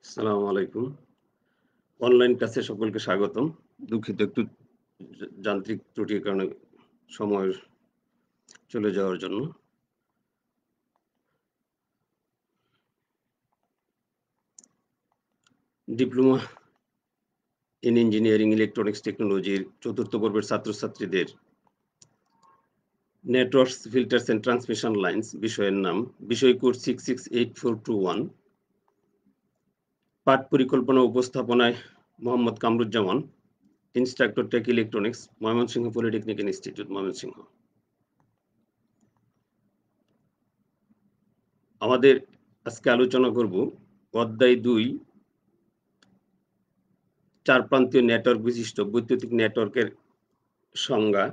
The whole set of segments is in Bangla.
আসসালামু আলাইকুম। অনলাইন ক্লাসে সকলকে স্বাগতম। দুঃখিত একটু যান্ত্রিক ত্রুটির কারণে সময় চলে যাওয়ার জন্য। ডিপ্লোমা ইন ইঞ্জিনিয়ারিং ইলেকট্রনিক্স টেকনোলজির ৪র্থ পর্বের ছাত্রছাত্রীদের networks, filters and transmission lines বিষয়ের নাম। বিষয় কোড 668421। পাঠ পরিকল্পনা উপস্থাপনায় Mohammad Kamruzzaman, instructor take electronics, Mymensingh polytechnic institute, Mymensingh. আমাদের আজকে আলোচনা করব অধ্যায় ২, চার প্রান্তীয় নেটওয়ার্ক বিশিষ্ট বৈদ্যুতিক নেটওয়ার্কের সংজ্ঞা।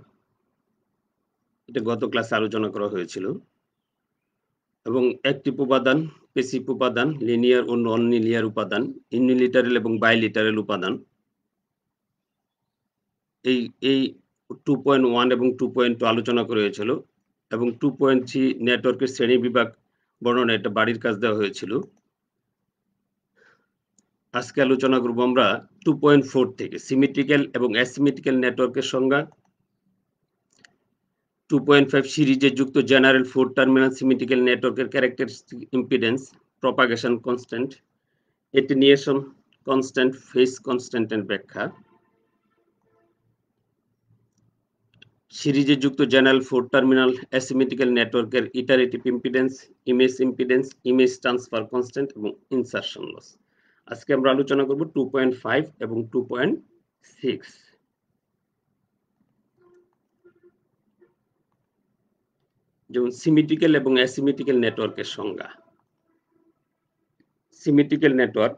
এটা গত ক্লাসে আলোচনা করা হয়েছিল। এবং অ্যাক্টিভ উপাদান, প্যাসিভ উপাদান, লিনিয়ার ও নন লিনিয়ার উপাদান, ইউনিলিটারাল এবং বাইলিটারাল উপাদান। এই 2.1 এবং 2.2 আলোচনা করা হয়েছিল এবং 2.3 নেটওয়ার্কের শ্রেণীবিভাগ বর্ণনা এটা বাড়ির কাজ দেওয়া হয়েছিল। আজকে আলোচনা করব আমরা 2.4 থেকে সিমেট্রিক্যাল এবং অ্যাসিমেট্রিক্যাল নেটওয়ার্কের সংজ্ঞা। 2.5 সিরিজে যুক্ত জেনারেল 4 টার্মিনাল সিমেট্রিক্যাল নেটওয়ার্কের characteristic impedance, propagation constant, attenuation constant, phase কনস্ট্যান্টের ব্যাখ্যা। সিরিজে যুক্ত জেনারেল 4 টার্মিনাল অ্যাসিমেট্রিক্যাল নেটওয়ার্কের iterative impedance, image transfer constant এবং ইনসারশন লস। আজকে আমরা আলোচনা করব 2.5 এবং 2.6। যেমন সিমেট্রিক্যাল এবং অ্যাসিমেট্রিক্যাল নেটওয়ার্কের সংজ্ঞা। সিমেট্রিক্যাল নেটওয়ার্ক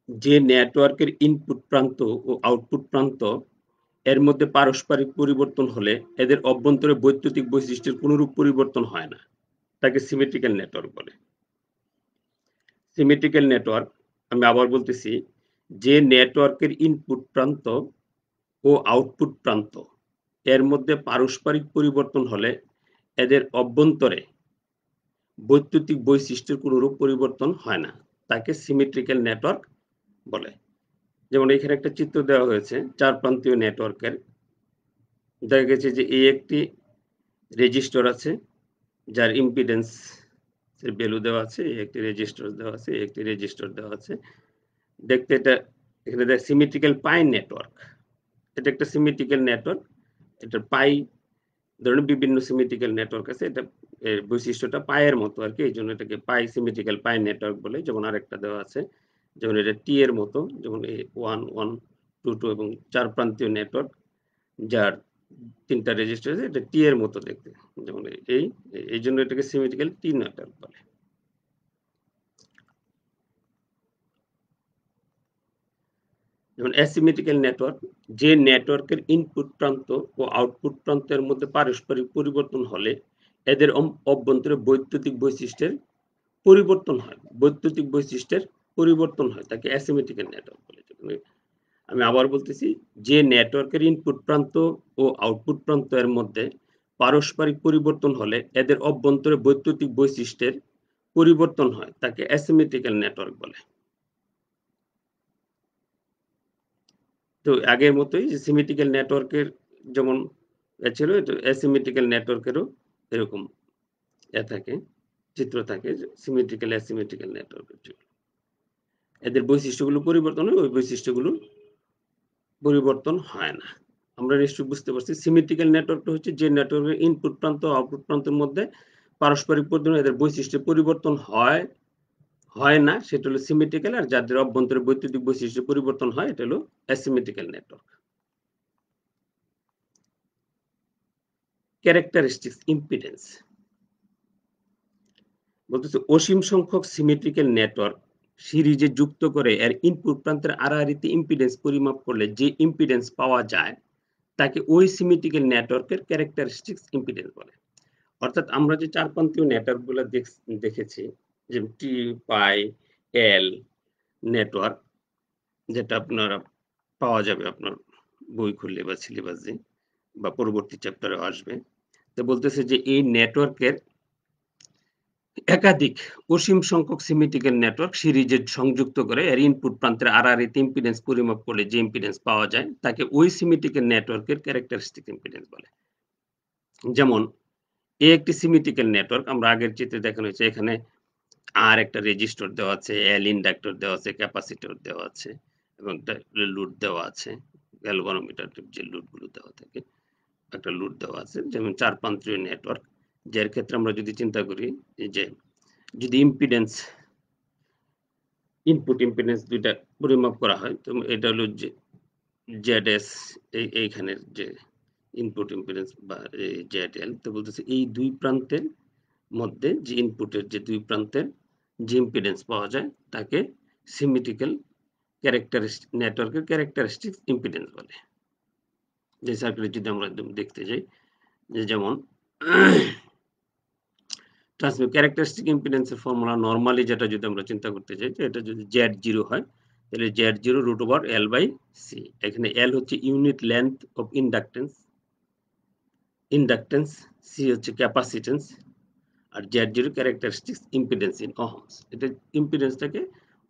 যে নেটওয়ার্কের ইনপুট প্রান্ত ও আউটপুট প্রান্ত এর মধ্যে পারস্পরিক পরিবর্তন হলে এদের অভ্যন্তরে বৈদ্যুতিক বৈশিষ্ট্যের কোনরূপ পরিবর্তন হয় না, তাকে সিমেট্রিক্যাল নেটওয়ার্ক বলে। সিমেট্রিক্যাল নেটওয়ার্ক, আমি আবার বলতেছি, যে নেটওয়ার্কের ইনপুট প্রান্ত ও আউটপুট প্রান্ত এর মধ্যে পারস্পরিক পরিবর্তন হলে এদের অভ্যন্তরে বৈদ্যুতিক বৈশিষ্ট্যের কোনরূপ পরিবর্তন হয় না, তাকে সিমেট্রিক্যাল নেটওয়ার্ক বলে। যেমন এখানে একটা চিত্র দেওয়া হয়েছে চার প্রান্তীয় নেটওয়ার্কের। দেখা গেছে যে এই একটি রেজিস্টর আছে যার ইম্পিডেন্স এর ভ্যালু দেওয়া আছে, এই একটি রেজিস্টর দেওয়া আছে, এই একটি রেজিস্টর দেওয়া আছে। দেখতে এটা এখানে দেখ সিমেট্রিক্যাল পাই নেটওয়ার্ক। এটা একটা সিমেট্রিক্যাল নেটওয়ার্ক। এটা পাই ধরনের বিভিন্ন সিমেট্রিক্যাল নেটওয়ার্ক আছে। এটা এর বৈশিষ্ট্যটা পায়ের মতো আরকি। এইজন্য এটাকে পাই সিমেট্রিক্যাল পাই নেটওয়ার্ক বলে। যেমন আরেকটা দেওয়া আছে, যেমন এটা টি এর মতো, যেমন এই 1, 1, 2, 2 এবং চার প্রান্তীয় নেটওয়ার্ক যার ৩ টা রেজিস্টার আছে, এটা টি এর মতো দেখতে। যেমন এইজন্য এটাকে সিমেট্রিক্যাল টি নেটওয়ার্ক বলে। যেমন অ্যাসিমেট্রিক্যাল নেটওয়ার্ক, যে নেটওয়ার্কের ইনপুট প্রান্ত ও আউটপুট প্রান্তের মধ্যে পারস্পরিক পরিবর্তন হলে এদের অভ্যন্তরে বৈদ্যুতিক বৈশিষ্ট্যের পরিবর্তন হয়। বৈদ্যুতিক বৈশিষ্ট্যের পরিবর্তন হয়, তাকে অ্যাসিমেট্রিক্যাল নেটওয়ার্ক বলে। আমি আবার বলতেছি, যে নেটওয়ার্কের ইনপুট প্রান্ত ও আউটপুট প্রান্ত এর মধ্যে পারস্পরিক পরিবর্তন হলে এদের অভ্যন্তরে বৈদ্যুতিক বৈশিষ্ট্যের পরিবর্তন হয়, তাকে অ্যাসিমেট্রিক্যাল নেটওয়ার্ক বলে। তো আগের মতোই যে সিমেট্রিক্যাল নেটওয়ার্কের যেমন ছিল, অ্যাসিমেট্রিক্যাল নেটওয়ার্কেরও এরকম থাকে, চিত্র থাকে, সিমেট্রিক্যাল অ্যাসিমেট্রিক্যাল নেটওয়ার্কের জন্য এদের বৈশিষ্ট্যগুলো পরিবর্তন হয়, ওই বৈশিষ্ট্যগুলো পরিবর্তন হয় না। আমরা নিশ্চয়ই বুঝতে পারছি সিমেট্রিক্যাল নেটওয়ার্কটা হচ্ছে যে নেটওয়ার্কের ইনপুট প্রান্ত ও আউটপুট প্রান্তের মধ্যে পারস্পরিক পরিবর্তন এদের বৈশিষ্ট্যের পরিবর্তন হয় না, সেটা হলো সিমেট্রিক্যাল। আর যাদের অভ্যন্তরে বৈদ্যুতিক বৈশিষ্ট্য পরিবর্তন হয়, এটা হলো অ্যাসিমেট্রিক্যাল নেটওয়ার্ক। ক্যারেক্টারিস্টিক্স ইম্পিডেন্স বলতেছে অসীম সংখ্যক সিমেট্রিক্যাল নেটওয়ার্ক সিরিজে যুক্ত করে এর ইনপুট প্রান্তের আড়াআড়িতে ইম্পিডেন্স পরিমাপ করলে যে ইম্পিডেন্স পাওয়া যায় তাকে ওই সিমেট্রিক্যাল নেটওয়ার্কের ক্যারেক্টারিস্টিক্স ইম্পিডেন্স বলে। অর্থাৎ আমরা যে চার প্রান্তীয় নেটওয়ার্কগুলো দেখেছি, যেমন টি, পাই, এল নেটওয়ার্ক, যেটা আপনারা পাওয়া যাবে আপনার বই খুললে বা সিলেবাসে বা পরবর্তী চ্যাপ্টারে আসবে। তো বলতেছে যে এই নেটওয়ার্কের একাধিক অসীম সংখ্যক সিমেট্রিক্যাল নেটওয়ার্ক সিরিজে সংযুক্ত করে এর ইনপুট প্রান্তের আড়াআড়িতে ইম্পিডেন্স পরিমাপ করলে যে ইম্পিডেন্স পাওয়া যায় তাকে ওই সিমেট্রিক্যাল নেটওয়ার্কের ক্যারেক্টারিস্টিক ইম্পিডেন্স বলে। যেমন একটি সিমেট্রিক্যাল নেটওয়ার্ক আমরা আগের চিত্রে দেখানো হয়েছে, এখানে আর একটা রেজিস্টর দেওয়া আছে, এল ইন্ডাক্টর দেওয়া আছে, ক্যাপাসিটর দেওয়া আছে এবং একটা লোড দেওয়া আছে, গ্যালভানোমিটার যে লোডগুলো দেওয়া থাকে একটা লোড দেওয়া আছে। যেমন 4 প্রান্তীয় নেটওয়ার্ক, যার ক্ষেত্রে আমরা যদি চিন্তা করি যে যদি ইম্পিডেন্স ইনপুট ইম্পিডেন্স দুইটা পরিমাপ করা হয়, তো এটা হলো যে জেডএস, এইখানের যে ইনপুট ইম্পিডেন্স বা জেডএল, তো বলতেছে এই দুই প্রান্তের মধ্যে যে ইনপুটের যে দুই প্রান্তের যে ইম্পিডেন্স পাওয়া যায় তাকে সিমেট্রিক্যাল ক্যারেক্টারিস্টিক নেটওয়ার্কের ক্যারেক্টারিস্টিক ইম্পিডেন্স বলে। যে সার্কিটে যদি আমরা একদম দেখতে যাই, যে যেমন ক্যারেক্টারিস্টিক ইম্পিডেন্সের ফর্মুলা নরমালি যেটা যদি আমরা চিন্তা করতে চাই, যে এটা যদি Z0 হয় তাহলে Z0 √L/C। এখানে L হচ্ছে unit length of inductance, C হচ্ছে ক্যাপাসিটেন্স, আর Z0 characteristic impedance in ohms. এটা ইম্পিডেন্সটাকে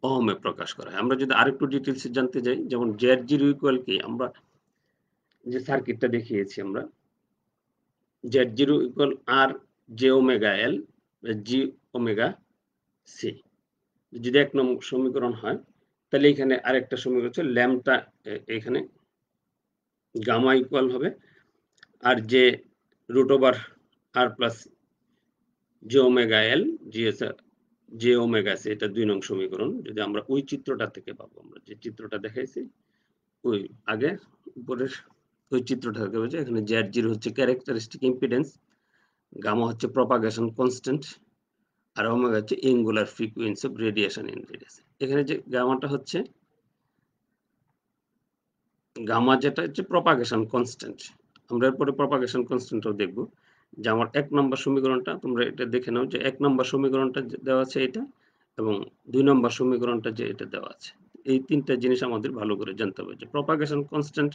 ওহমে প্রকাশ করা হয়। আমরা যদি আরেকটু ডিটেইলসে জানতে যাই, যেমন Z0 ইকুয়াল কি, আমরা যে সার্কিটটা দেখিয়েছি, আমরা Z0 equal R J omega L G omega C। যদি 1 নং সমীকরণ হয় তাহলে এখানে আরেকটা সমীকরণ হচ্ছে ল্যাম্বডা, এখানে গামা ইকুয়াল হবে আর যে √R plus J omega L J omega C, এটা 2 নং সমীকরণ। যদি আমরা ওই চিত্রটা থেকে পাবো, আমরা যে চিত্রটা দেখাইছি ওই আগে উপরের ওই চিত্রটা থেকে পাবো, এখানে Z0 হচ্ছে ক্যারেক্টারিস্টিক ইম্পিডেন্স, গামা হচ্ছে প্রপাগেশন কনস্ট্যান্ট, আর ওমেগা হচ্ছে angular frequency of radiation in radius. এখানে যে গামাটা হচ্ছে, গামা যেটা হচ্ছে প্রপাগেশন কনস্ট্যান্ট, আমরা এরপরে প্রপাগেশন কনস্ট্যান্টও দেখব। যে আমার 1 নম্বর সমীকরণটা তোমরা এটা দেখে নাও, যে 1 নম্বর সমীকরণটা দেওয়া আছে এটা, এবং 2 নম্বর সমীকরণটা যে এটা দেওয়া আছে। এই তিনটা জিনিস আমাদের ভালো করে জানতে হবে। যে প্রপাগেশন কনস্ট্যান্ট,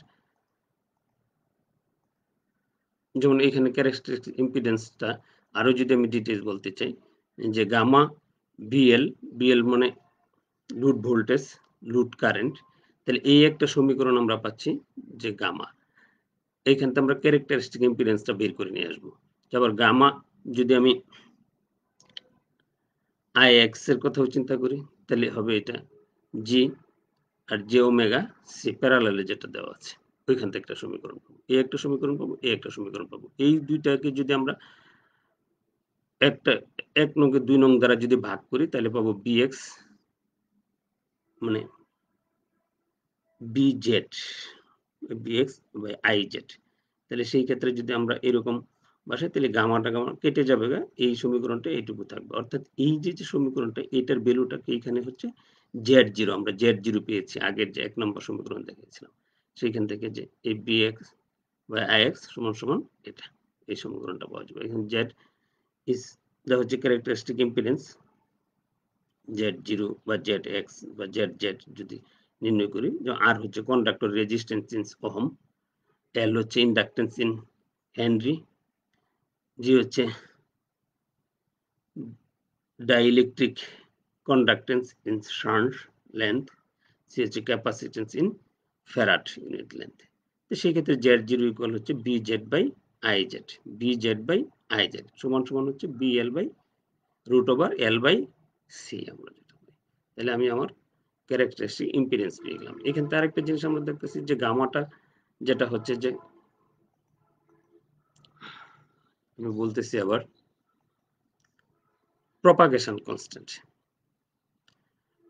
যেমন এখানে ক্যারেক্টারিস্টিক ইম্পিডেন্সটা আরো যদি আমি ডিটেইলস বলতে চাই, যে গামা বিএল মানে লোড ভোল্টেজ, লোড কারেন্ট, তাহলে এই একটা সমীকরণ আমরা পাচ্ছি যে গামা। এইখান থেকে আমরা ক্যারেক্টারিস্টিক ইম্পিডেন্সটা বের করে নিয়ে আসবো। আবার গামা যদি আমি IX এর কথাও চিন্তা করি, তাহলে হবে এটা জি আর জে ওমেগা সি প্যারালালে যেটা দেওয়া আছে, ওইখান থেকে একটা সমীকরণ পাবো, এই একটা সমীকরণ পাবো, এই একটা সমীকরণ পাবো। এই দুইটাকে যদি আমরা একটা 1 নং কে 2 নং দ্বারা যদি ভাগ করি তাহলে পাবো BX মানে BZ, BX বাই IZ। তাহলে সেই ক্ষেত্রে যদি আমরা এরকম বসাই তাহলে গামাটা কেটে যাবে, এই সমীকরণটা এইটুকু থাকবে। অর্থাৎ এই যে সমীকরণটা, এটার ভ্যালুটাকে এখানে হচ্ছে Z0, আমরা Z0 পেয়েছি আগের যে 1 নম্বর সমীকরণ দেখিয়েছিলাম, সেইখান থেকে যে এই BX বাই IX সমান সমান এটা, এই সমীকরণটা পাওয়া যাবে। এখানে Z ইজ দা হচ্ছে ক্যারেক্টারিস্টিক ইম্পিডেন্স, Z0 বা ZX বা ZZ যদি নির্ণয় করি। আর হচ্ছে conductor resistance in ohm, L হচ্ছে ইন্ডাকটেন্স ইন হেনরি, G হচ্ছে dielectric conductance in shunt length, C হচ্ছে capacitance in farad unit length. তো সেই ক্ষেত্রে Z0 ইকুয়াল হচ্ছে BZ by IZ, BZ by IZ সমান সমান হচ্ছে BL by √L by C। আমরা যেটা পাই, তাহলে আমি আমার ক্যারেক্টারিস্টিক ইম্পিডেন্স পেয়ে গেলাম। এখান থেকে আরেকটা জিনিস আমরা দেখতেছি যে গামাটা যেটা হচ্ছে যে, আমি বলতেছি আবার প্রপাগেশন কনস্ট্যান্ট।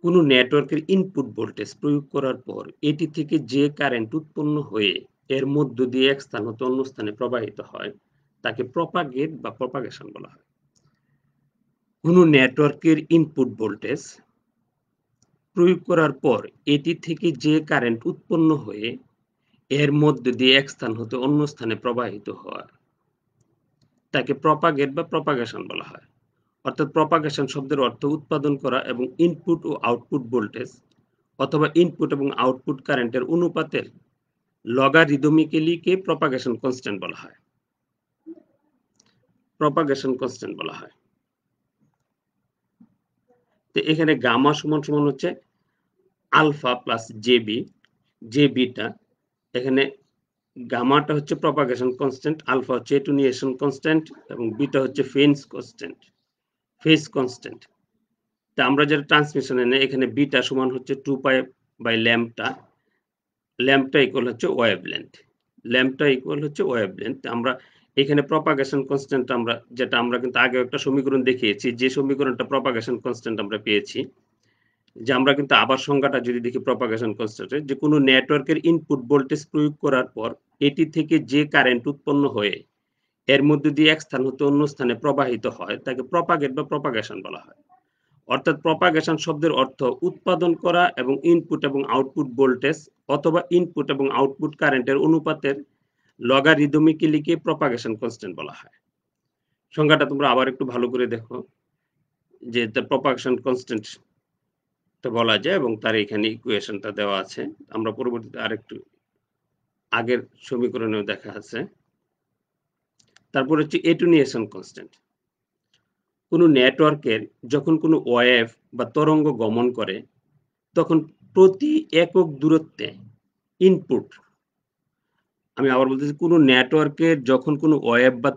কোন নেটওয়ার্কের ইনপুট ভোল্টেজ প্রয়োগ করার পর এটি থেকে যে কারেন্ট উৎপন্ন হয়ে এর মধ্য দিয়ে এক স্থান হতে অন্য স্থানে প্রবাহিত হয় তাকে প্রপাগেট বা প্রপাগেশন বলা হয়। কোন নেটওয়ার্কের ইনপুট ভোল্টেজ প্রয়োগ করার পর এটি থেকে যে কারেন্ট উৎপন্ন হয়ে এর মধ্য দিয়ে এক স্থান হতে অন্য স্থানে প্রবাহিত হয় তাকে প্রপাগেট বা প্রপাগেশন বলা হয়। অর্থাৎ প্রপাগেশন শব্দের অর্থ উৎপাদন করা এবং ইনপুট ও আউটপুট ভোল্টেজ অথবা ইনপুট এবং আউটপুট কারেন্টের অনুপাতের লগারিদমিক্যালি কে প্রপাগেশন কনস্ট্যান্ট বলা হয়। প্রপাগেশন কনস্ট্যান্ট বলা হয়। তো এখানে গামা সমান সমান হচ্ছে alpha plus J B, J beta. এখানে গামাটা হচ্ছে প্রপাগেশন কনস্ট্যান্ট, আলফা হচ্ছে এটুনিয়েশন কনস্ট্যান্ট এবং বিটা হচ্ছে ফেজ কনস্ট্যান্ট। তা আমরা যেটা ট্রান্সমিশনে নেই, এখানে বিটা সমান হচ্ছে 2 পাই বাই ল্যাম্বটা, ল্যাম্বটা ইকুয়াল হচ্ছে ওয়েভলেন্থ, ল্যাম্বটা ইকুয়াল হচ্ছে ওয়েভলেন্থ। আমরা এখানে প্রপাগেশন কনস্ট্যান্ট আমরা কিন্তু আগে একটা সমীকরণ দেখিয়েছি, যে সমীকরণটা প্রপাগেশন কনস্ট্যান্ট আমরা পেয়েছি, যে আমরা কিন্তু আবার সংজ্ঞাটা যদি দেখি প্রপাগেশন কনস্ট্যান্টের, যে কোনো নেটওয়ার্কের ইনপুট ভোল্টেজ প্রয়োগ করার পর এটি থেকে যে কারেন্ট উৎপন্ন হয়ে এর মধ্যে দিয়ে এক স্থান হতে অন্য স্থানে প্রবাহিত হয় তাকে প্রপাগেট বা প্রপাগেশন বলা হয়। অর্থাৎ প্রপাগেশন শব্দের অর্থ উৎপাদন করা এবং ইনপুট এবং আউটপুট ভোল্টেজ অথবা ইনপুট এবং আউটপুট কারেন্টের অনুপাতের লগারিদমিক্যালিকে প্রপাগেশন কনস্ট্যান্ট বলা হয়। সংজ্ঞাটা তোমরা আবার একটু ভালো করে দেখো, যে দ্য প্রপাগেশন কনস্ট্যান্ট বলা যায় এবং তার এখানে ইকুয়েশনটা দেওয়া আছে। আমরা পরবর্তীতে আরেকটু আগের সমীকরণেও দেখা আছে। তারপর হচ্ছে এটুনিয়েশন কনস্ট্যান্ট। কোনো নেটওয়ার্কের যখন কোনো ওয়েভ বা তরঙ্গ গমন করে তখন প্রতি একক দূরত্বে ইনপুট, আমি আবার বলতেছি, কোনো নেটওয়ার্কের যখন কোনো ওয়েভ বা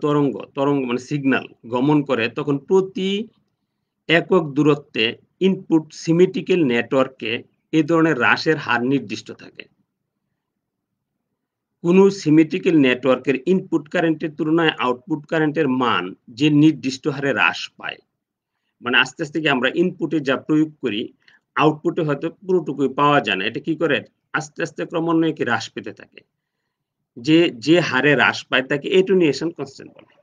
তরঙ্গ মানে সিগন্যাল গমন করে তখন প্রতি একক দূরত্বে ইনপুট সিমেট্রিক্যাল নেটওয়ার্কে এ ধরনের হ্রাসের হার নির্দিষ্ট থাকে। কোনো সিমেট্রিক্যাল নেটওয়ার্কের ইনপুট কারেন্টের তুলনায় আউটপুট কারেন্টের মান যে নির্দিষ্ট হারে হ্রাস পায়, মানে আস্তে আস্তে কি আমরা ইনপুটে যা প্রয়োগ করি আউটপুটে হয়তো পুরোটুকুই পাওয়া যায় না, এটা কি করে আস্তে আস্তে ক্রমান্বয়ে কি হ্রাস পেতে থাকে, যে হারে হ্রাস পায় তাকে এটুনিয়েশন কনস্ট্যান্ট বলে।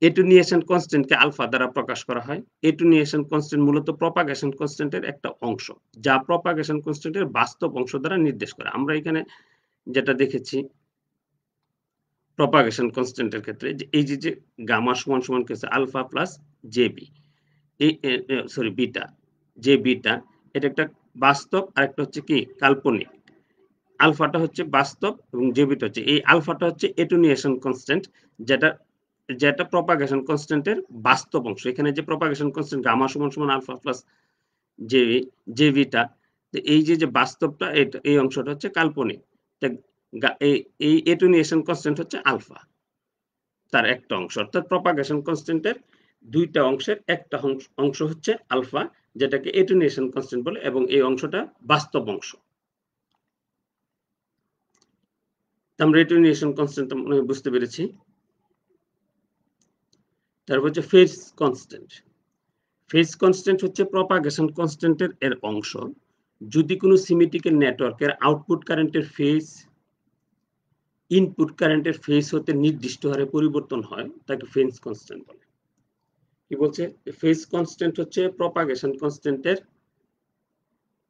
এটুনিয়েশন কনস্ট্যান্টকে আলফা দ্বারা প্রকাশ করা হয়। এটুনিয়েশন কনস্ট্যান্ট মূলত প্রপাগেশন কনস্ট্যান্টের একটা অংশ, যা প্রপাগেশন কনস্ট্যান্টের বাস্তব অংশ দ্বারা নির্দেশ করে। আমরা এখানে যেটা দেখেছি প্রপাগেশন কনস্ট্যান্টের ক্ষেত্রে, যে এই যে গামা সমান সমান কিছু আলফা প্লাস জেবি, এই সরি বিটা, যে বিটা এটা একটা বাস্তব আর একটা হচ্ছে কি কাল্পনিক। আলফাটা হচ্ছে বাস্তব এবং জেবিটা হচ্ছে, এই আলফাটা হচ্ছে এটুনিয়েশন কনস্ট্যান্ট, যেটা যেটা প্রপাগেশন কনস্ট্যান্টের বাস্তব অংশ। এখানে যে প্রপাগেশন কনস্ট্যান্ট গামা সমান সমান আলফা প্লাস জেবি, জেবিটা, এই যে বাস্তবটা, এই অংশটা হচ্ছে কাল্পনিক। এই এটুনিয়েশন কনস্ট্যান্ট হচ্ছে আলফা, তার একটা অংশ। অর্থাৎ প্রপাগেশন কনস্ট্যান্টের দুইটা অংশের একটা অংশ হচ্ছে আলফা, যেটাকে এটুনিয়েশন কনস্ট্যান্ট বলে, এবং এই অংশটা বাস্তব অংশ। আমরা এটুনিয়েশন কনস্ট্যান্ট মনে হয় বুঝতে পেরেছি। তারপর হচ্ছে ফেজ কনস্ট্যান্ট। ফেজ কনস্ট্যান্ট হচ্ছে প্রপাগেশন কনস্ট্যান্টের এর অংশ। যদি কোনো সিমেট্রিক্যাল নেটওয়ার্কের আউটপুট কারেন্টের ফেজ ইনপুট কারেন্টের ফেজ হতে নির্দিষ্ট হারে পরিবর্তন হয় তাকে ফেজ কনস্ট্যান্ট বলে। কি বলছে, ফেজ কনস্ট্যান্ট হচ্ছে প্রপাগেশন কনস্ট্যান্টের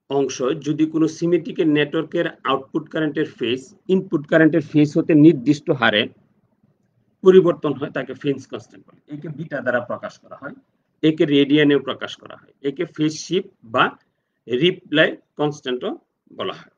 অংশ যদি কোনো সিমেট্রিক্যাল নেটওয়ার্কের আউটপুট কারেন্টের ফেজ ইনপুট কারেন্টের ফেজ হতে নির্দিষ্ট হারে পরিবর্তন হয় তাকে ফেজ কনস্ট্যান্ট বলে। একে বিটা দ্বারা প্রকাশ করা হয়, একে রেডিয়ানেও প্রকাশ করা হয়, একে ফেজ শিফট বা রিপ্লাই কনস্ট্যান্টও বলা হয়।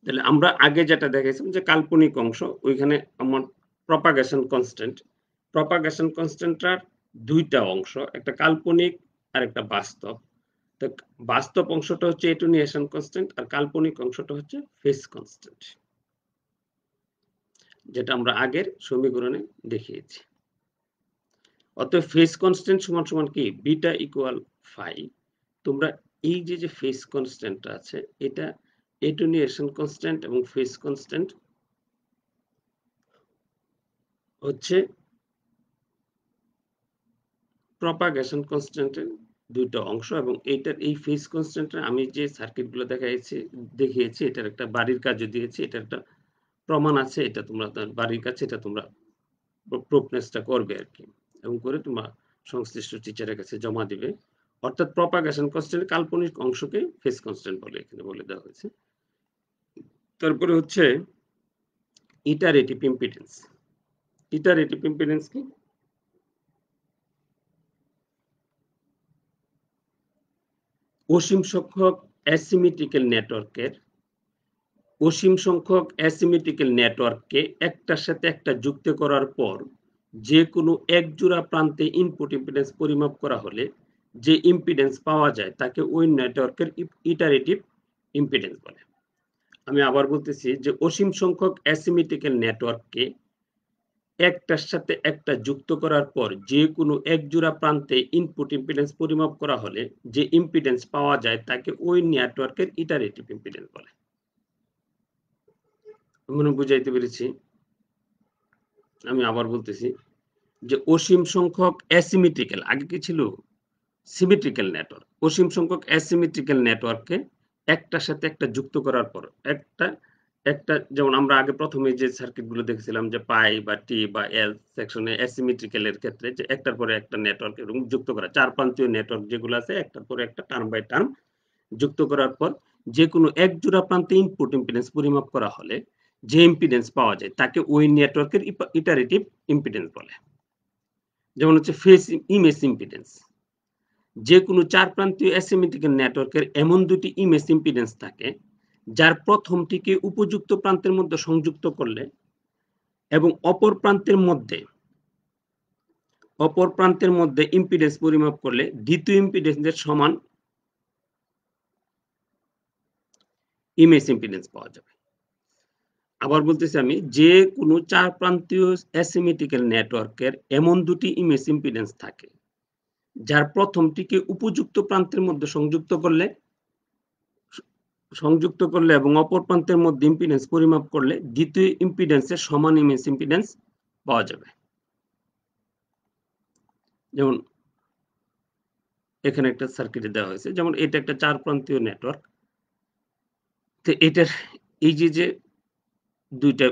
তাহলে আমরা আগে যেটা দেখেছিলাম যে কাল্পনিক অংশ, ওইখানে আমার প্রপাগেশন কনস্ট্যান্টটার দুইটা অংশ, একটা কাল্পনিক আর একটা বাস্তব। তো বাস্তব অংশটা হচ্ছে এটুনিয়েশন কনস্ট্যান্ট আর কাল্পনিক অংশটা হচ্ছে ফেজ কনস্ট্যান্ট, যেটা আমরা আগের সমীকরণে দেখিয়েছি। অতএব ফেজ কনস্ট্যান্ট সমান সমান কি বিটা ইকুয়াল ফাই। তোমরা এই যে ফেজ কনস্ট্যান্টটা আছে, এটা এটুনিয়েশন কনস্ট্যান্ট এবং ফেজ কনস্ট্যান্ট হচ্ছে প্রপাগেশন কনস্ট্যান্টের দুইটা অংশ, এবং এইটার এই ফেজ কনস্ট্যান্টের আমি যে সার্কিটগুলো দেখিয়েছি এটার একটা বাড়ির কাজও দিয়েছি, এটার একটা প্রমাণ আছে, এটা তোমরা বাড়ির কাছে এটা তোমরা প্রুফনেসটা করবে আর কি, এবং করে তোমরা সংশ্লিষ্ট টিচারের কাছে জমা দিবে। অর্থাৎ প্রপাগেশন কনস্ট্যান্টের কাল্পনিক অংশকে ফেজ কনস্ট্যান্ট বলে এখানে বলে দেওয়া হয়েছে। তারপরে হচ্ছে ইটারেটিভ ইম্পিডেন্স। ইটারেটিভ ইম্পিডেন্স কি? অসীম সংখ্যক অ্যাসিমেট্রিক্যাল নেটওয়ার্ককে একটার সাথে একটা যুক্ত করার পর যে কোনো এক জোড়া প্রান্তে ইনপুট ইম্পিডেন্স পরিমাপ করা হলে যে ইম্পিডেন্স পাওয়া যায় তাকে ওই নেটওয়ার্কের ইটারেটিভ ইম্পিডেন্স বলে। আমি আবার বলতেছি যে অসীম সংখ্যক অ্যাসিমেট্রিক্যাল নেটওয়ার্ককে একটার সাথে একটা যুক্ত করার পর যে কোনো এক জোড়া প্রান্তে ইনপুট ইম্পিডেন্স পরিমাপ করা হলে যে ইম্পিডেন্স পাওয়া যায় তাকে ওই নেটওয়ার্কের ইটারেটিভ ইম্পিডেন্স বলে। মনে বুঝাইতে পেরেছি? আমি আবার বলতেছি যে অসীম সংখ্যক অ্যাসিমেট্রিক্যাল, আগে কি ছিল? Symmetrical network. অসীম সংখ্যক অ্যাসিমেট্রিক্যাল নেটওয়ার্ককে একটার সাথে একটা যুক্ত করার পর একটা একটা যেমন আমরা আগে প্রথমে যে সার্কিটগুলো দেখেছিলাম যে পাই বা টি বা এল সেকশনে অ্যাসিমেট্রিক্যাল এর ক্ষেত্রে যে একটার পরে একটা নেটওয়ার্ক এরকম যুক্ত করা, চার প্রান্তীয় নেটওয়ার্ক যেগুলো আছে একটার পরে একটা টার্ম বাই টার্ম যুক্ত করার পর যে কোনো এক জোড়া প্রান্তে ইনপুট ইম্পিডেন্স পরিমাপ করা হলে যে ইম্পিডেন্স পাওয়া যায় তাকে ওই নেটওয়ার্কের ইটারেটিভ ইম্পিডেন্স বলে। যেমন হচ্ছে ফেজ ইমেজ ইম্পিডেন্স। যে কোনো চার প্রান্তীয় অ্যাসিমেট্রিক্যাল নেটওয়ার্কের এমন দুটি ইমেজ ইম্পিডেন্স থাকে যার প্রথমটিকে উপযুক্ত প্রান্তের মধ্যে সংযুক্ত করলে এবং অপর প্রান্তের মধ্যে ইম্পিডেন্স পরিমাপ করলে দ্বিতীয় ইম্পিডেন্সের সমান ইমেজ ইম্পিডেন্স পাওয়া যাবে। আবার বলতেছি আমি, যে কোনো চার প্রান্তীয় অ্যাসিমেট্রিক্যাল নেটওয়ার্কের এমন দুটি ইমেজ ইম্পিডেন্স থাকে যার প্রথমটিকে উপযুক্ত প্রান্তের মধ্যে সংযুক্ত করলে এবং অপর প্রান্তের মধ্যে ইম্পিডেন্স পরিমাপ করলে দ্বিতীয় ইম্পিডেন্সের সমান ইমেজ ইম্পিডেন্স পাওয়া যাবে। যেমন এখানে একটা সার্কিটে দেওয়া হয়েছে, যেমন এটা একটা চার প্রান্তীয় নেটওয়ার্ক। তো এটার এই যে দুইটা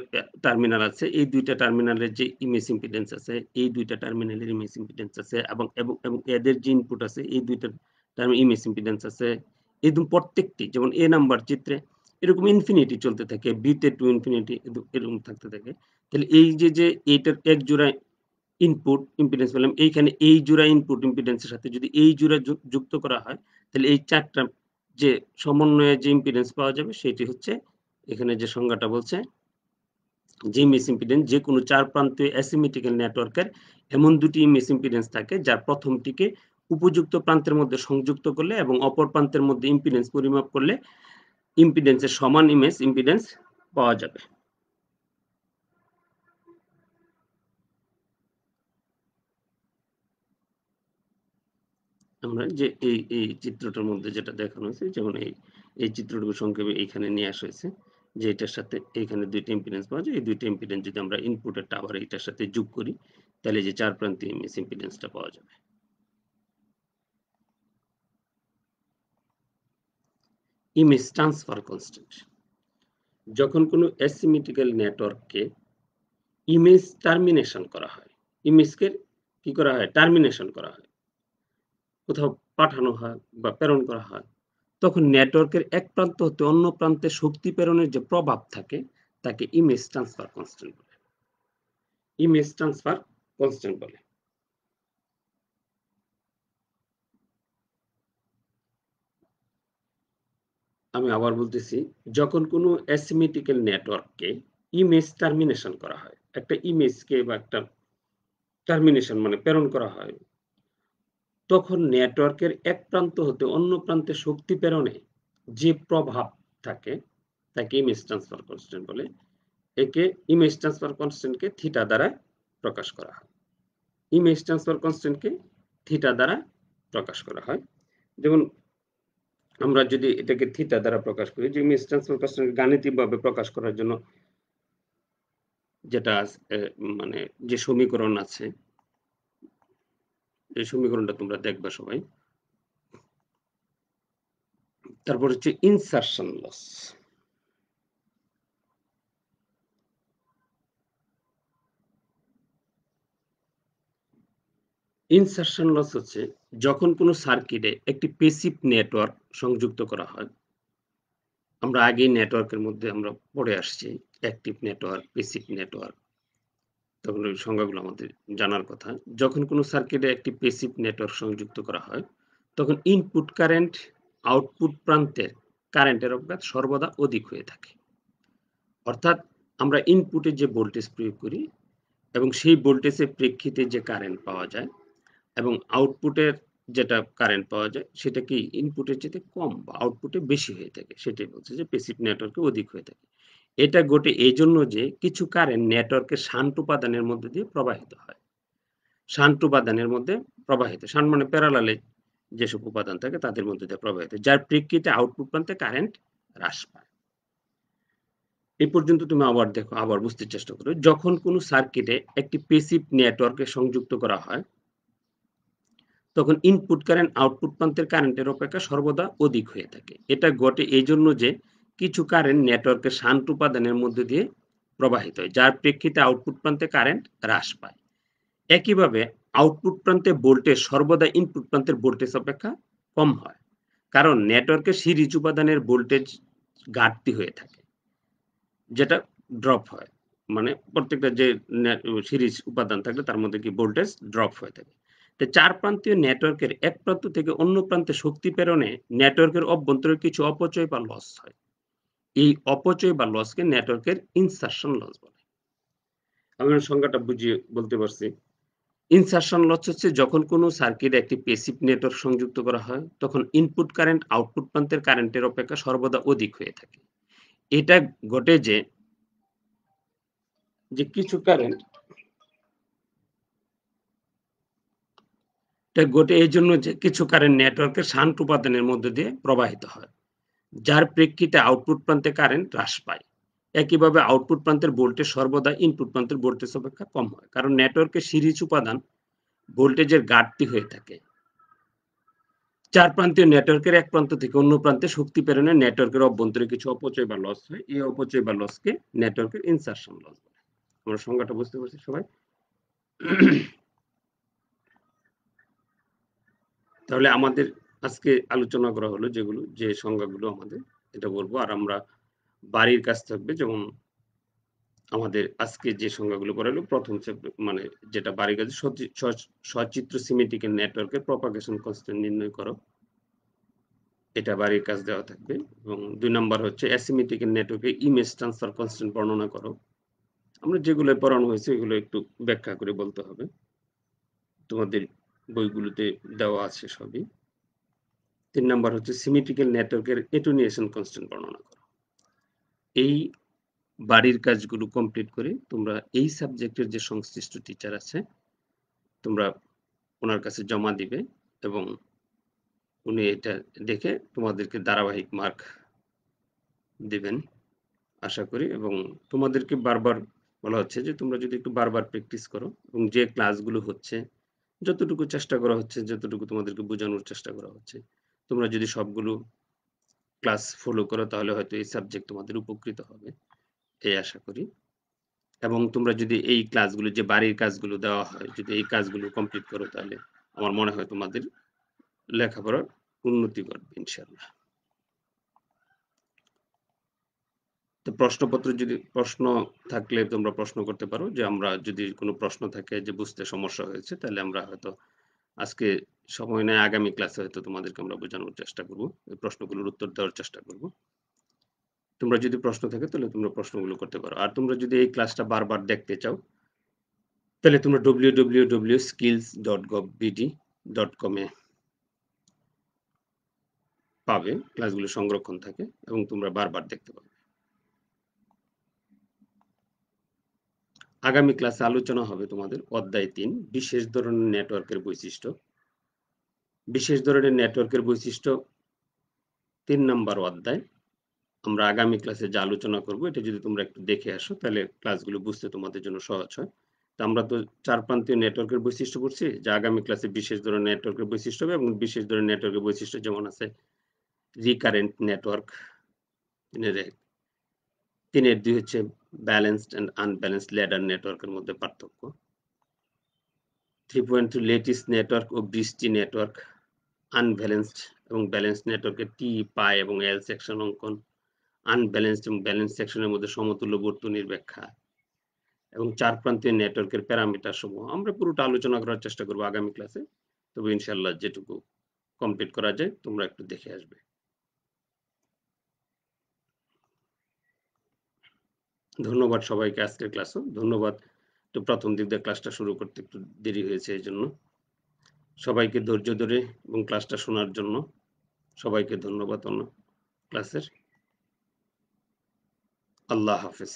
টার্মিনাল আছে, এই দুইটা টার্মিনালের যে ইমেজ ইম্পিডেন্স আছে, এই দুইটা টার্মিনালের ইমেজ ইম্পিডেন্স আছে এবং এবং এবং এদের যে ইনপুট আছে এই দুইটা টার্মিনাল ইমেজ ইম্পিডেন্স আছে। একদম প্রত্যেকটি যেমন এ নাম্বার চিত্রে এরকম ইনফিনিটি চলতে থাকে, বি তে টু ইনফিনিটি এরকম থাকতে থাকে। তাহলে এই যে এইটার এক জোড়া ইনপুট ইম্পিডেন্স পেলাম, এইখানে এই জোড়া ইনপুট ইম্পিডেন্সের সাথে যদি এই জোড়া যুক্ত করা হয় তাহলে এই চারটা যে সমন্বয়ে যে ইম্পিডেন্স পাওয়া যাবে সেটি হচ্ছে এখানে যে সংজ্ঞাটা বলছে যে ইমেজ ইম্পিডেন্স। যে কোনো চার প্রান্তীয় অ্যাসিমেট্রিক্যাল নেটওয়ার্কের এমন দুটি ইমেজ ইম্পিডেন্স থাকে যার প্রথমটিকে উপযুক্ত প্রান্তের মধ্যে সংযুক্ত করলে এবং অপর প্রান্তের মধ্যে ইম্পিডেন্স পরিমাপ করলে ইম্পিডেন্সের সমান ইমেজ ইম্পিডেন্স পাওয়া যাবে। আমরা যে এই চিত্রটার মধ্যে যেটা দেখানো হয়েছে, যেমন এই চিত্রটুকু সংক্ষেপে এইখানে নিয়ে আসা হয়েছে যে এটার সাথে এইখানে দুইটা ইম্পিডেন্স পাওয়া যায়। এই দুইটা ইম্পিডেন্স যদি আমরা ইনপুটের টাওয়ার এটার সাথে যোগ করি তাহলে যে চার প্রান্তীয় ইমেজ ইম্পিডেন্সটা পাওয়া যাবে। Image transfer constant. যখন কোনো অ্যাসিমেট্রিক্যাল নেটওয়ার্ককে ইমেজ টার্মিনেশন করা হয়, ইমেজকে কি করা হয়? টার্মিনেশন করা হয়, কোথাও পাঠানো হয় বা প্রেরণ করা হয়, তখন নেটওয়ার্কের এক প্রান্ত হতে অন্য প্রান্তে শক্তি প্রেরণের যে প্রভাব থাকে তাকে ইমেজ ট্রান্সফার কনস্ট্যান্ট বলে। ইমেজ ট্রান্সফার কনস্ট্যান্ট বলে। আমি আবার বলতেছি, যখন কোনো অ্যাসিমেট্রিক্যাল নেটওয়ার্ককে ইমেজ টার্মিনেশন করা হয়, একটা ইমেজকে বা একটা টার্মিনেশন মানে প্রেরণ করা হয়, তখন নেটওয়ার্কের এক প্রান্ত হতে অন্য প্রান্তে শক্তি প্রেরণে যে প্রভাব থাকে তাকে ইমেজ ট্রান্সফার কনস্ট্যান্ট বলে। একে ইমেজ ট্রান্সফার কনস্ট্যান্টকে থিটা দ্বারা প্রকাশ করা হয়। ইমেজ ট্রান্সফার কনস্ট্যান্টকে থিটা দ্বারা প্রকাশ করা হয়। যেমন আমরা যদি এটাকে থিটা দ্বারা প্রকাশ করি, যে ইমেজ ট্রান্সফার কনস্ট্যান্ট গাণিতিকভাবে প্রকাশ করার জন্য যেটা মানে যে সমীকরণ আছে, এই সমীকরণটা তোমরা দেখবা সবাই। তারপর হচ্ছে ইনসারশন লস। ইনসারশন লস হচ্ছে যখন কোনো সার্কিটে একটি প্যাসিভ নেটওয়ার্ক সংযুক্ত করা হয় আমরা আগেই নেটওয়ার্কের মধ্যে আমরা পড়ে আসছি, অ্যাক্টিভ নেটওয়ার্ক, প্যাসিভ নেটওয়ার্ক। তখন ওই সংজ্ঞাগুলো আমাদের জানার কথা। যখন কোনো সার্কিটে একটি প্যাসিভ নেটওয়ার্ক সংযুক্ত করা হয়, তখন ইনপুট কারেন্ট আউটপুট প্রান্তের কারেন্টের অপেক্ষা সর্বদা অধিক হয়ে থাকে। অর্থাৎ আমরা ইনপুটে যে ভোল্টেজ প্রয়োগ করি এবং সেই ভোল্টেজের প্রেক্ষিতে যে কারেন্ট পাওয়া যায় এবং আউটপুটের যেটা কারেন্ট পাওয়া যায় সেটা কি ইনপুটের চেয়ে কম বা আউটপুটে বেশি হয়ে থাকে। সেটাই বলছে যে প্যাসিভ নেটওয়ার্কে অধিক হয়ে থাকে। এটা ঘটে এইজন্য যে কিছু কারেন্ট নেটওয়ার্কের শান্ট উপাদানের মধ্যে দিয়ে প্রবাহিত হয়। শান্ট উপাদানের মধ্যে প্রবাহিত। শান্ট মানে প্যারালালে যেসব উপাদান থাকে তাদের মধ্যে দিয়ে প্রবাহিত। যার প্রেক্ষিতে আউটপুট প্রান্তে কারেন্ট হ্রাস পায়। এই পর্যন্ত তুমি আবার দেখো, আবার বুঝতে চেষ্টা করো। যখন কোনো সার্কিটে একটি প্যাসিভ নেটওয়ার্কে সংযুক্ত করা হয়, তখন ইনপুট কারেন্ট আউটপুট প্রান্তের কারেন্টের অপেক্ষা সর্বদা অধিক হয়ে থাকে। এটা ঘটে এইজন্য যে কিছু কারেন্ট নেটওয়ার্কের শান্ট উপাদানের মধ্যে দিয়ে প্রবাহিত হয়, যার প্রেক্ষিতে আউটপুট প্রান্তে কারেন্ট হ্রাস পায়। একইভাবে আউটপুট প্রান্তে ভোল্টেজ সর্বদা ইনপুট প্রান্তের ভোল্টেজ অপেক্ষা কম হয়, কারণ নেটওয়ার্কের সিরিজ উপাদানের ভোল্টেজ ঘাটতি হয়ে থাকে, যেটা ড্রপ হয়। মানে প্রত্যেকটা যে সিরিজ উপাদান থাকলে তার মধ্যে কি ভোল্টেজ ড্রপ হয়ে থাকে। তো চার প্রান্তীয় নেটওয়ার্কের এক প্রান্ত থেকে অন্য প্রান্তে শক্তি প্রেরণে নেটওয়ার্কের অভ্যন্তরে কিছু অপচয় বা লস হয়। এই অপচয় বা লসকে নেটওয়ার্কের ইনসারশন লস বলে। আমি সংজ্ঞাটা বুঝিয়ে বলতে পারছি। ইনসারশন লস হচ্ছে যখন কোনো সার্কিট একটি প্যাসিভ নেটওয়ার্ক সংযুক্ত করা হয়, তখন ইনপুট কারেন্ট আউটপুট প্রান্তের কারেন্টের অপেক্ষা সর্বদা অধিক হয়ে থাকে। এটা ঘটে যে কিছু কারেন্ট ঘটে এই জন্য যে কিছু কারেন্ট নেটওয়ার্কের শান্ট উপাদানের মধ্যে দিয়ে প্রবাহিত হয়, যার প্রেক্ষিতে আউটপুট প্রান্তে কারেন্ট হ্রাস পায়। একইভাবে আউটপুট প্রান্তের ভোল্টেজ সর্বদা ইনপুট প্রান্তের ভোল্টেজ অপেক্ষা কম হয়, কারণ নেটওয়ার্কের সিরিজ উপাদান ভোল্টেজের ঘাটতি হয়ে থাকে। চার প্রান্তীয় নেটওয়ার্কের এক প্রান্ত থেকে অন্য প্রান্তে শক্তি প্রেরণে নেটওয়ার্কের অভ্যন্তরে কিছু অপচয় বা লস হয়। এই অপচয় বা লসকে নেটওয়ার্কের ইনসারশন লস বলে। আমরা সংজ্ঞাটা বুঝতে পারছি সবাই? তাহলে আমাদের আজকে আলোচনা করা হলো যে সংজ্ঞাগুলো আমাদের এটা বলবো। আর আমরা বাড়ির কাজ থাকবে, যেমন আমাদের আজকে যে সংজ্ঞাগুলো করা হলো, প্রথম মানে যেটা বাড়ির কাজে সচিত্র সিমেট্রিক নেটওয়ার্কের প্রপাগেশন কনস্ট্যান্ট নির্ণয় করো, এটা বাড়ির কাজ দেওয়া থাকবে। এবং ২ নাম্বার হচ্ছে অ্যাসিমেট্রিক নেটওয়ার্কে ইমেজ ট্রান্সফার কনস্ট্যান্ট বর্ণনা করো। আমরা যেগুলো পড়ানো হয়েছে এগুলো একটু ব্যাখ্যা করে বলতে হবে। তোমাদের বইগুলোতে দেওয়া আছে সবই। ৩ নাম্বার হচ্ছে সিমেট্রিক্যাল নেটওয়ার্কের অ্যাটেনুয়েশন কনস্ট্যান্ট বর্ণনা করো। এই বাড়ির কাজগুলো কমপ্লিট করে তোমরা এই সাবজেক্টের যে সংশ্লিষ্ট টিচার আছে, তোমরা ওনার কাছে জমা দিবে এবং উনি এটা দেখে তোমাদেরকে ধারাবাহিক মার্ক দিবেন আশা করি। এবং তোমাদেরকে বারবার বলা হচ্ছে যে তোমরা যদি একটু বারবার প্র্যাকটিস করো এবং যে ক্লাসগুলো হচ্ছে, যতটুকু চেষ্টা করা হচ্ছে, যতটুকু তোমাদেরকে বোঝানোর চেষ্টা করা হচ্ছে, তোমরা যদি সবগুলো ক্লাস ফলো করো তাহলে হয়তো এই সাবজেক্ট তোমাদের উপকৃত হবে, এই আশা করি। এবং তোমরা যদি এই ক্লাসগুলো, যে বাড়ির কাজগুলো দেওয়া হয়, যদি এই কাজগুলো কমপ্লিট করো তাহলে আমার মনে হয় তোমাদের লেখাপড়ার উন্নতি করবে ইনশাআল্লাহ। তো প্রশ্নপত্র যদি প্রশ্ন থাকলে তোমরা প্রশ্ন করতে পারো, যে আমরা যদি কোনো প্রশ্ন থাকে যে বুঝতে সমস্যা হয়েছে, তাহলে আমরা হয়তো আজকে সময় নেয় আগামী ক্লাসে হয়তো তোমাদেরকে আমরা বোঝানোর চেষ্টা করব, এই প্রশ্নগুলোর উত্তর দেওয়ার চেষ্টা করব। তোমরা যদি প্রশ্ন থাকে তাহলে তোমরা প্রশ্নগুলো করতে পারো। আর তোমরা যদি এই ক্লাসটা বারবার দেখতে চাও তাহলে তোমরা www.skills.govbd.com এ পাবে, ক্লাসগুলো সংরক্ষণ থাকে এবং তোমরা বারবার দেখতে পাবে। আগামী ক্লাসে আলোচনা হবে তোমাদের অধ্যায় ৩, বিশেষ ধরনের নেটওয়ার্কের বৈশিষ্ট্য। বিশেষ ধরনের নেটওয়ার্কের বৈশিষ্ট্য ৩ নাম্বার অধ্যায়। আমরা আগামী ক্লাসে যা আলোচনা করব এটা যদি তোমরা একটু দেখে আসো তাহলে ক্লাসগুলো বুঝতে তোমাদের জন্য সহজ হয়। তো আমরা তো ৪ প্রান্তীয় নেটওয়ার্কের বৈশিষ্ট্য পড়ছি, যে আগামী ক্লাসে বিশেষ ধরনের নেটওয়ার্কের বৈশিষ্ট্য হবে। এবং বিশেষ ধরনের নেটওয়ার্কের বৈশিষ্ট্য যেমন আছে রিকারেন্ট নেটওয়ার্ক ৩ এর ৩ এর ২ হচ্ছে ব্যালেন্সড এন্ড আনব্যালেন্সড ল্যাডার নেটওয়ার্কের মধ্যে পার্থক্য। 3.2 লেটিস নেটওয়ার্ক ও বৃষ্টি নেটওয়ার্ক, আনব্যালেন্সড এবং ব্যালেন্সড নেটওয়ার্কের টি, পাই এবং এল সেকশন অঙ্কন, আনব্যালেন্সড এবং ব্যালেন্স সেকশনের মধ্যে সমতুল্য বর্তনীর ব্যাখ্যা এবং 4 প্রান্তীয় নেটওয়ার্কের প্যারামিটার সমূহ আমরা পুরোটা আলোচনা করার চেষ্টা করব আগামী ক্লাসে। তবে ইনশাআল্লাহ যেটুকু কমপ্লিট করা যায় তোমরা একটু দেখে আসবে। ধন্যবাদ সবাইকে আজকের ক্লাসও। ধন্যবাদ একটু প্রথম দিক দিয়ে ক্লাসটা শুরু করতে একটু দেরি হয়েছে এইজন্য। সবাইকে ধৈর্য ধরে এবং ক্লাসটা শোনার জন্য সবাইকে ধন্যবাদ ক্লাসের। আল্লাহ হাফেজ।